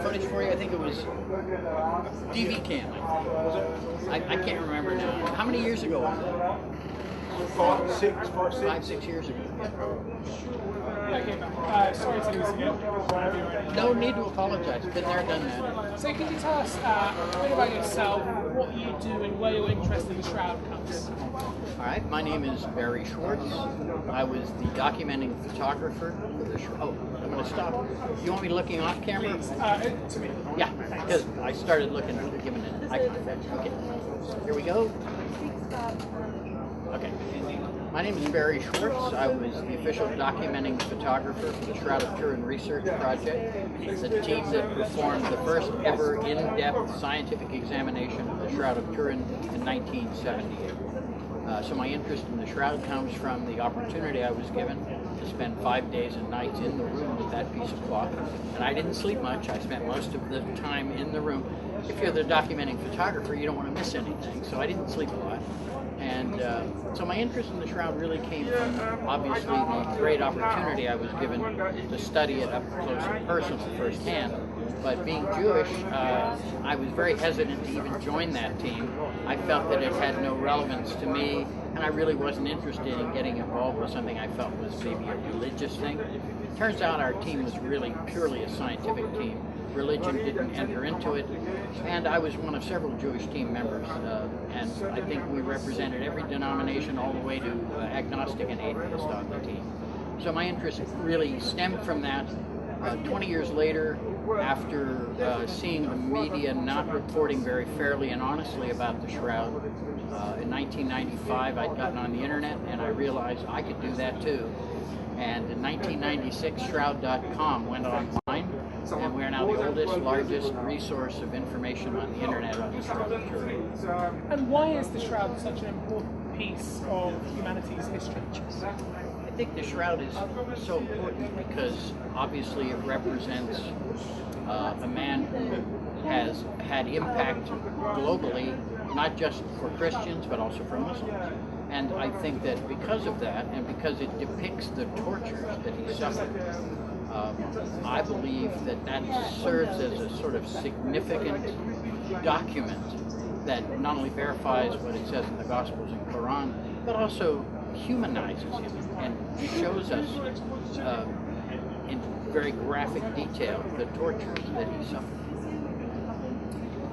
Footage for you, I think it was DV cam. I can't remember now. How many years ago was it? 5, 6 years ago. Sorry to lose again. No need to apologize. Been there, done that. So can you tell us a bit about yourself, what you do, and where your interest in the Shroud comes? All right, my name is Barrie Schwortz. I was the documenting photographer for the Shroud. Oh, I'm going to stop. You want me looking off camera? Please, to me. Yeah, because I started looking, giving it eye contact. Okay, here we go. Okay. My name is Barrie Schwortz. I was the official documenting photographer for the Shroud of Turin research project. It's a team that performed the first ever in-depth scientific examination of the Shroud of Turin in 1978. So my interest in the Shroud comes from the opportunity I was given to spend 5 days and nights in the room with that piece of cloth. And I didn't sleep much. I spent most of the time in the room. If you're the documenting photographer, you don't want to miss anything. So I didn't sleep a lot. And so my interest in the Shroud really came from, obviously, the great opportunity I was given to study it up close and personal firsthand. But being Jewish, I was very hesitant to even join that team. I felt that it had no relevance to me, and I really wasn't interested in getting involved with something I felt was maybe a religious thing. Turns out our team was really purely a scientific team. Religion didn't enter into it, and I was one of several Jewish team members, and I think we represented every denomination all the way to agnostic and atheist on the team. So my interest really stemmed from that. 20 years later, after seeing the media not reporting very fairly and honestly about the Shroud, in 1995 I'd gotten on the internet and I realized I could do that too. And in 1996, Shroud.com went online, and we are now the oldest, largest resource of information on the internet on the Shroud of Turin. And why is the Shroud such an important piece of humanity's history? I think the Shroud is so important because obviously it represents a man who has had impact globally, not just for Christians, but also for Muslims. And I think that because of that, and because it depicts the tortures that he suffered, I believe that that serves as a sort of significant document that not only verifies what it says in the Gospels and Quran, but also humanizes him and shows us in very graphic detail the tortures that he suffered.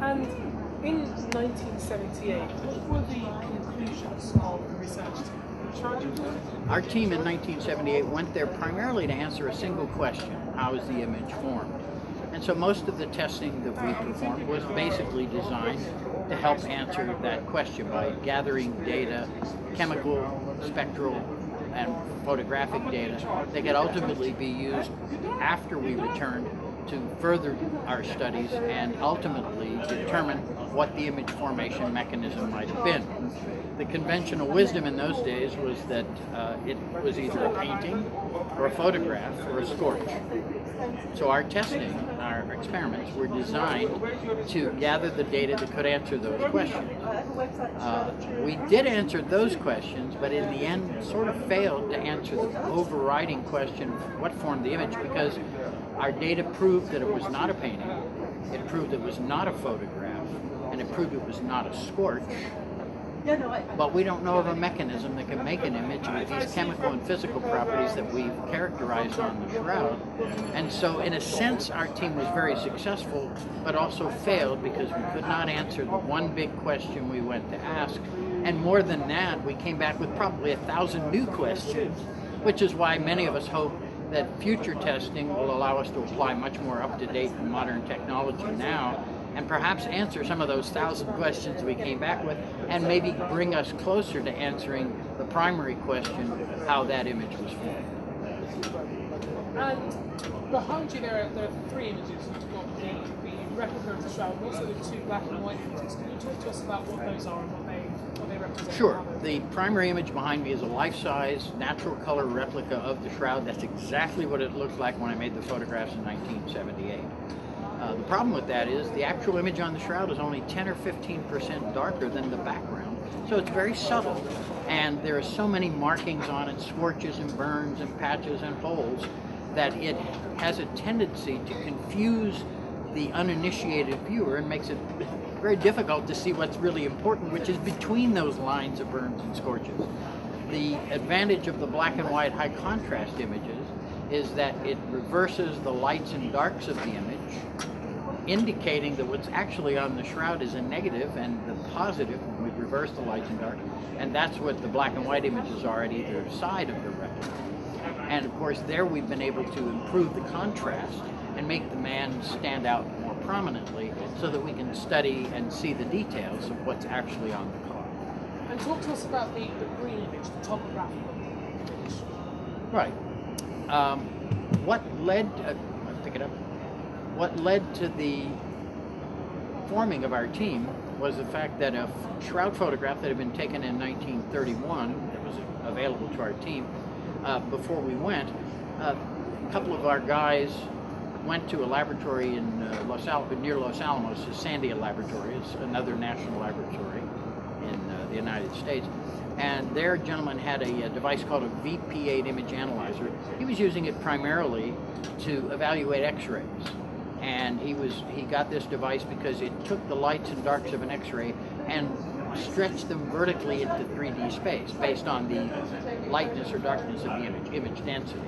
And in 1978, what were the conclusions of the research team? Our team in 1978 went there primarily to answer a single question: how is the image formed? And so most of the testing that we performed was basically designed to help answer that question by gathering data, chemical, spectral, and photographic data that could ultimately be used after we returned to further our studies and ultimately determine what the image formation mechanism might have been. The conventional wisdom in those days was that it was either a painting or a photograph or a scorch. So our testing, our experiments were designed to gather the data that could answer those questions. We did answer those questions, but in the end sort of failed to answer the overriding question, what formed the image, because our data proved that it was not a painting, it proved it was not a photograph, and it proved it was not a scorch. But we don't know of a mechanism that can make an image with these chemical and physical properties that we've characterized on the Shroud. And so in a sense our team was very successful, but also failed because we could not answer the one big question we went to ask. And more than that, we came back with probably 1,000 new questions, which is why many of us hope that future testing will allow us to apply much more up-to-date and modern technology now, and perhaps answer some of those 1,000 questions we came back with, and maybe bring us closer to answering the primary question, how that image was formed. And behind you there are 3 images. You've got the replica of the Shroud, and also the 2 black and white images. Can you talk to us about what those are and what they represent? Sure. The primary image behind me is a life-size, natural color replica of the Shroud. That's exactly what it looked like when I made the photographs in 1978. The problem with that is the actual image on the Shroud is only 10 or 15% darker than the background. So it's very subtle, and there are so many markings on it, scorches and burns and patches and holes, that it has a tendency to confuse the uninitiated viewer and makes it very difficult to see what's really important, which is between those lines of burns and scorches. The advantage of the black and white high contrast images is that it reverses the lights and darks of the image, indicating that what's actually on the shroud is a negative, and the positive, we reverse the lights and darks, and that's what the black and white images are at either side of the retina. And of course there we've been able to improve the contrast and make the man stand out more prominently so that we can study and see the details of what's actually on the cloth. And talk to us about the green image, the topographical image. Right. What led to the forming of our team was the fact that a shroud photograph that had been taken in 1931 that was available to our team before we went, a couple of our guys went to a laboratory in near Los Alamos, the Sandia Laboratory. It's another national laboratory in the United States. And their gentleman had a device called a VP8 image analyzer. He was using it primarily to evaluate X-rays. And he got this device because it took the lights and darks of an X-ray and stretched them vertically into 3D space based on the lightness or darkness of the image density.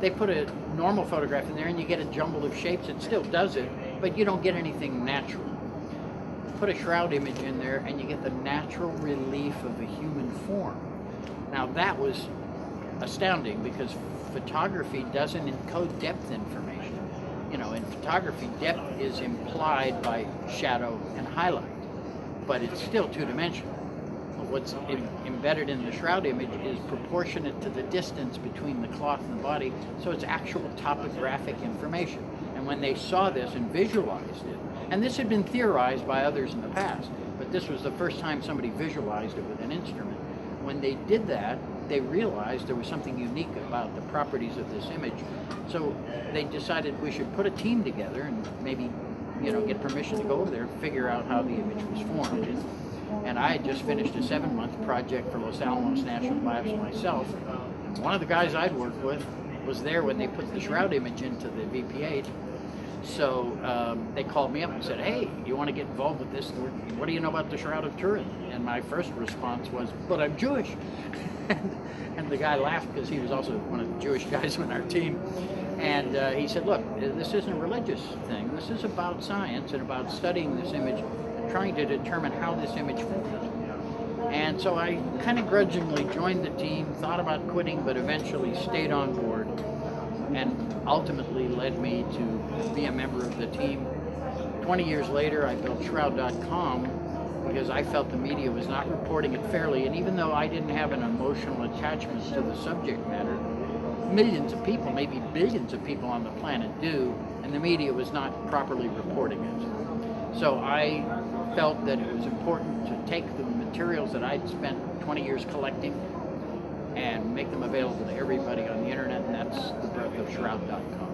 They put a normal photograph in there and you get a jumble of shapes. It still does it, but you don't get anything natural. Put a shroud image in there and you get the natural relief of a human form. Now that was astounding because photography doesn't encode depth information. You know, in photography, depth is implied by shadow and highlight, but it's still two-dimensional. What's embedded in the shroud image is proportionate to the distance between the cloth and the body, so it's actual topographic information. And when they saw this and visualized it, and this had been theorized by others in the past, but this was the first time somebody visualized it with an instrument. When they did that, they realized there was something unique about the properties of this image. So they decided we should put a team together and maybe, you know, get permission to go over there and figure out how the image was formed. And I had just finished a 7-month project for Los Alamos National Labs myself. One of the guys I'd worked with was there when they put the shroud image into the VP8. So they called me up and said, "Hey, you want to get involved with this? What do you know about the Shroud of Turin?" And my first response was, "But I'm Jewish." And the guy laughed because he was also one of the Jewish guys on our team. And he said, "Look, this isn't a religious thing. This is about science and about studying this image and trying to determine how this image forms." And so I kind of grudgingly joined the team, thought about quitting, but eventually stayed on board, and ultimately led me to be a member of the team. 20 years later, I built Shroud.com because I felt the media was not reporting it fairly, and even though I didn't have an emotional attachment to the subject matter, millions of people, maybe billions of people on the planet do, and the media was not properly reporting it. So I felt that it was important to take the materials that I'd spent 20 years collecting and make them available to everybody on the internet, and that's the birth of Shroud.com.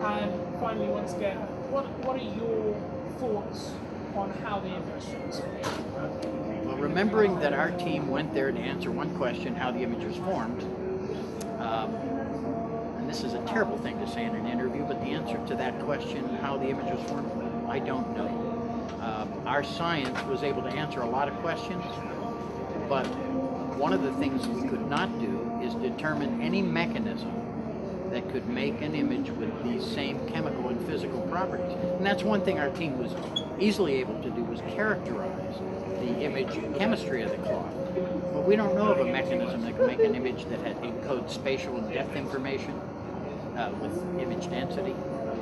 And finally, once again, what are your thoughts on how the image was formed? Well, remembering that our team went there to answer one question, how the image was formed, and this is a terrible thing to say in an interview, but the answer to that question, how the image was formed, I don't know. Our science was able to answer a lot of questions, but one of the things we could not do is determine any mechanism that could make an image with these same chemical and physical properties. And that's one thing our team was easily able to do, was characterize the image chemistry of the cloth. But we don't know of a mechanism that can make an image that encodes spatial and depth information with image density.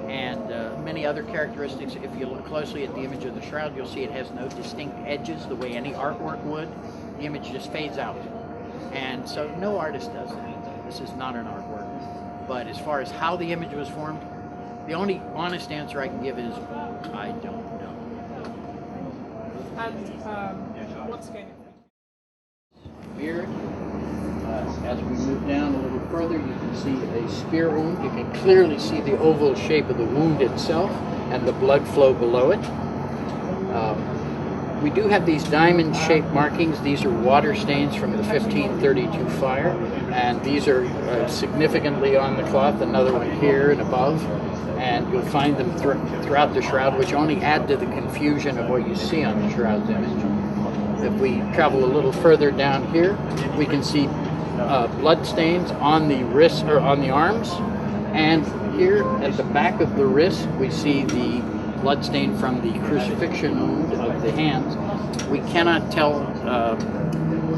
And many other characteristics. If you look closely at the image of the shroud, you'll see it has no distinct edges the way any artwork would. The image just fades out. And so no artist does that. This is not an artwork. But as far as how the image was formed, the only honest answer I can give is, I don't know. And once again, Here, as we move down a little further, you can see a spear wound. You can clearly see the oval shape of the wound itself and the blood flow below it. We do have these diamond-shaped markings. These are water stains from the 1532 fire, and these are significantly on the cloth. Another one here and above, and you'll find them throughout the shroud, which only add to the confusion of what you see on the shroud's image. If we travel a little further down here, we can see blood stains on the wrists or on the arms, and here at the back of the wrist, we see the blood stain from the crucifixion wound of the hands. We cannot tell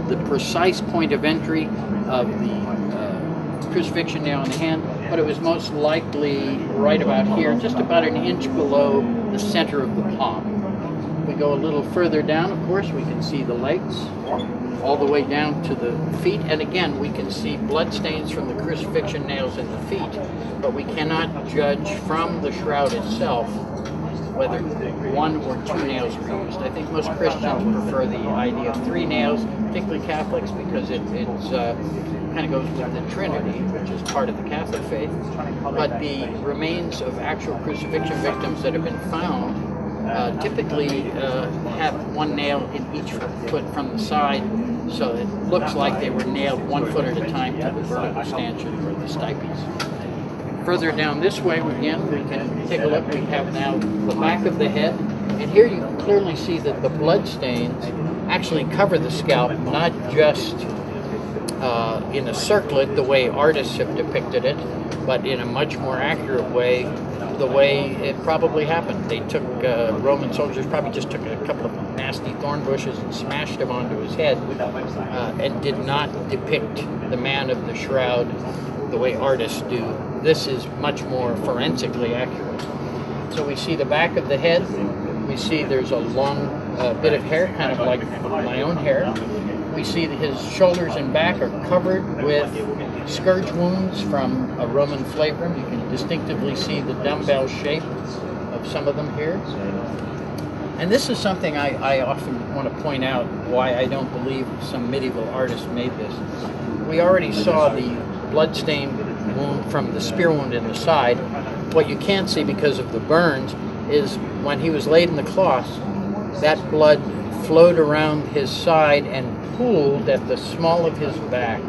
the precise point of entry of the crucifixion nail in the hand, but it was most likely right about here, just about an inch below the center of the palm. We go a little further down, of course, we can see the legs, all the way down to the feet, and again we can see blood stains from the crucifixion nails in the feet, but we cannot judge from the shroud itself whether 1 or 2 nails were used. I think most Christians prefer the idea of 3 nails, particularly Catholics, because it kind of goes with the Trinity, which is part of the Catholic faith. But the remains of actual crucifixion victims that have been found typically have 1 nail in each foot from the side, so it looks like they were nailed 1 foot at a time to the vertical stanchion or the stipes. Further down this way, again, we can take a look. We have now the back of the head, and here you can clearly see that the blood stains actually cover the scalp, not just in a circlet the way artists have depicted it, but in a much more accurate way, the way it probably happened. They took, Roman soldiers probably just took a couple of nasty thorn bushes and smashed them onto his head, and did not depict the man of the shroud the way artists do. This is much more forensically accurate. So we see the back of the head, we see there's a long bit of hair, kind of like my own hair. We see that his shoulders and back are covered with scourge wounds from a Roman flagrum. You can distinctively see the dumbbell shape of some of them here. And this is something I often want to point out, why I don't believe some medieval artists made this. We already saw the blood-stained wound from the spear wound in the side. What you can't see because of the burns is when he was laid in the cloth, that blood flowed around his side and pooled at the small of his back.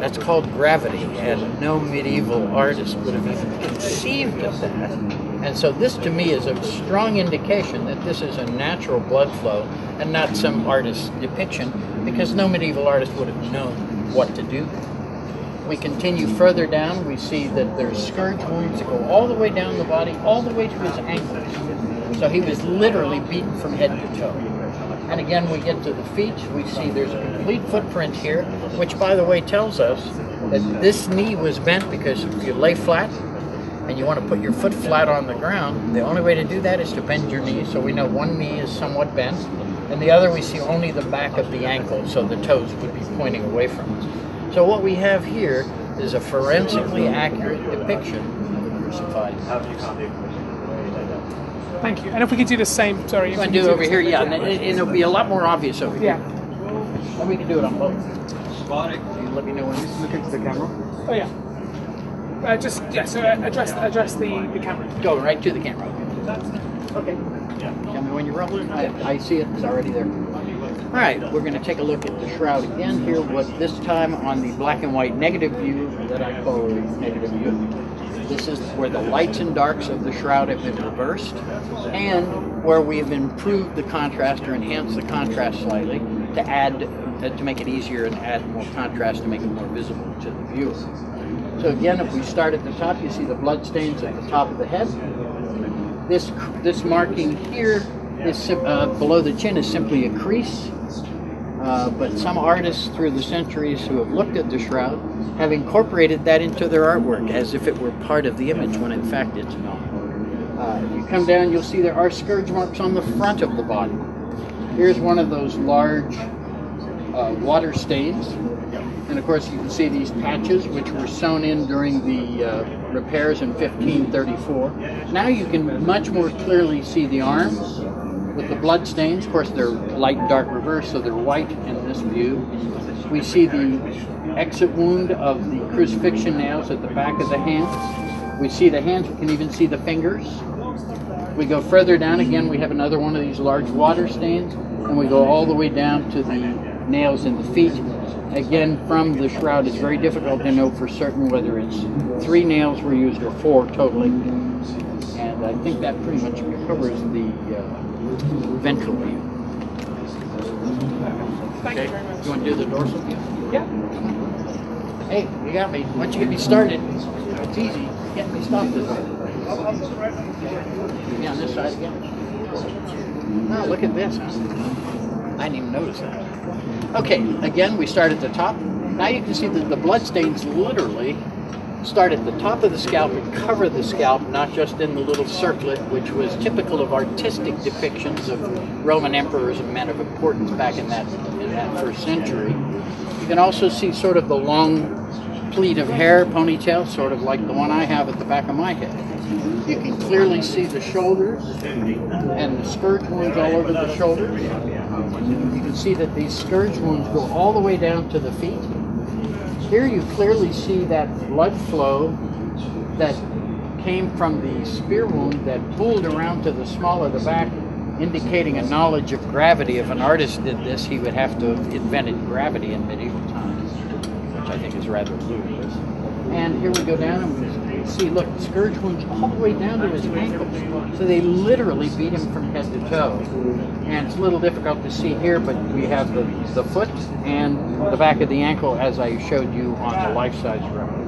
That's called gravity, and no medieval artist would have even conceived of that. And so this to me is a strong indication that this is a natural blood flow and not some artist's depiction, because no medieval artist would have known what to do. We continue further down, we see that there's scourge wounds that go all the way down the body, all the way to his ankles. So he was literally beaten from head to toe. And again, we get to the feet, we see there's a complete footprint here, which by the way tells us that this knee was bent, because if you lay flat and you want to put your foot flat on the ground, the only way to do that is to bend your knee. So we know one knee is somewhat bent, and the other we see only the back of the ankle, so the toes would be pointing away from us. So what we have here is a forensically accurate depiction of a crucified. Thank you. And if we could do the same, sorry. You want to do it over here? Yeah, and it'll be a lot more obvious over here. Yeah. And we can do it on both. You let me know when you look into the camera. Oh yeah. So address the camera. Go right to the camera. Okay. Tell me when you're rolling. I see it. It's already there. All right, we're going to take a look at the shroud again here, this time on the black and white negative view that I call negative view. This is where the lights and darks of the shroud have been reversed, and where we have improved the contrast or enhanced the contrast slightly to make it easier and add more contrast to make it more visible to the viewer. So again, if we start at the top, you see the blood stains at the top of the head. This marking here is below the chin is simply a crease. But some artists through the centuries who have looked at the shroud have incorporated that into their artwork as if it were part of the image, when in fact it's not. If you come down, you'll see there are scourge marks on the front of the body. Here's one of those large water stains. And of course you can see these patches which were sewn in during the repairs in 1534. Now you can much more clearly see the arms with the blood stains. Of course they're light and dark reverse, so they're white in this view. We see the exit wound of the crucifixion nails at the back of the hands. We see the hands, we can even see the fingers. We go further down again, we have another one of these large water stains, and we go all the way down to the nails in the feet. Again, from the shroud, it's very difficult to know for certain whether it's 3 nails were used or 4 totally. And I think that pretty much covers the ventral view. Thank you very much. You want to do the dorsal view? Yeah. Hey, you got me. Once you get me started, it's easy. Get me stopped this way. Be on this side again. Oh, look at this. I didn't even notice that. Okay, again, we start at the top. Now you can see that the blood stains literally start at the top of the scalp and cover the scalp, not just in the little circlet, which was typical of artistic depictions of Roman emperors and men of importance back in that first century. You can also see sort of the long pleat of hair, ponytail, sort of like the one I have at the back of my head. You can clearly see the shoulders and the scourge wounds all over the shoulders. You can see that these scourge wounds go all the way down to the feet. Here you clearly see that blood flow that came from the spear wound that pooled around to the small of the back, indicating a knowledge of gravity. If an artist did this, he would have to have invented gravity in medieval times, which I think is rather ludicrous. And here we go down and we see, look, scourge wounds all the way down to his ankles. So they literally beat him from head to toe. And it's a little difficult to see here, but we have the foot and the back of the ankle as I showed you on the life-size replica.